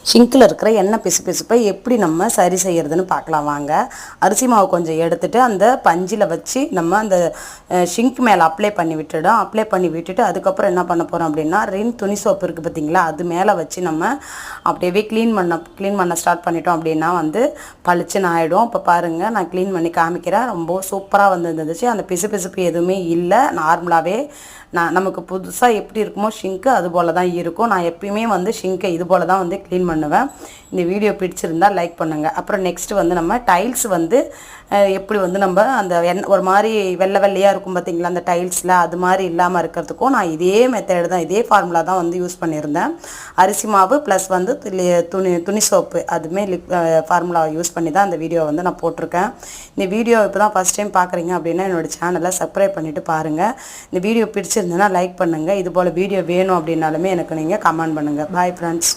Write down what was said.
Single இருக்கிற எண்ணெய் பிசுபிசுப்பை எப்படி நம்ம சரி செய்யறதுன்னு பார்க்கலாம் வாங்க. அரிசி மாவு கொஞ்சம் எடுத்துட்டு அந்த பஞ்சில் வச்சு நம்ம அந்த ஷிங்க் மேலே அப்ளை பண்ணி விட்டுட்டு அதுக்கப்புறம் என்ன பண்ண போகிறோம் அப்படின்னா ரின் துணி சோப்பு இருக்குது பார்த்தீங்களா, அது மேலே வச்சு நம்ம அப்படியே க்ளீன் பண்ண ஸ்டார்ட் பண்ணிட்டோம் அப்படின்னா வந்து பளிச்சுன்னு ஆகிடும். இப்போ பாருங்கள், நான் க்ளீன் பண்ணி காமிக்கிறேன். ரொம்ப சூப்பராக வந்துருந்துச்சு. அந்த பிசுபிசுப்பு எதுவுமே இல்லை. நார்மலாகவே நமக்கு புதுசாக எப்படி இருக்குமோ ஷிங்க்கு அது போல் தான் இருக்கும். நான் எப்பயுமே வந்து ஷிங்கை இது போல் தான் வந்து க்ளீன் பண்ணுவேன். இந்த வீடியோ பிடிச்சிருந்தால் லைக் பண்ணுங்கள். அப்புறம் நெக்ஸ்ட்டு வந்து நம்ம டைல்ஸ் வந்து எப்படி வந்து நம்ம அந்த ஒரு மாதிரி வெள்ளையாக இருக்கும் பார்த்தீங்களா அந்த டைல்ஸில், அது மாதிரி இல்லாமல் இருக்கிறதுக்கும் நான் இதே மெத்தட் தான், இதே ஃபார்முலா தான் வந்து யூஸ் பண்ணியிருந்தேன். அரிசி மாவு ப்ளஸ் வந்து துணி சோப்பு அதுவுமே ஃபார்முலா யூஸ் பண்ணி தான் அந்த வீடியோ வந்து நான் போட்டிருக்கேன். இந்த வீடியோ இப்போ தான் ஃபஸ்ட் டைம் பார்க்குறீங்க அப்படின்னா என்னோடய சேனலை சப்ஸ்கிரைப் பண்ணிவிட்டு பாருங்கள். இந்த வீடியோ பிடிச்சிருந்தேன்னா லைக் பண்ணுங்கள். இது போல் வீடியோ வேணும் அப்படின்னாலுமே எனக்கு நீங்கள் கமெண்ட் பண்ணுங்கள். Bye friends.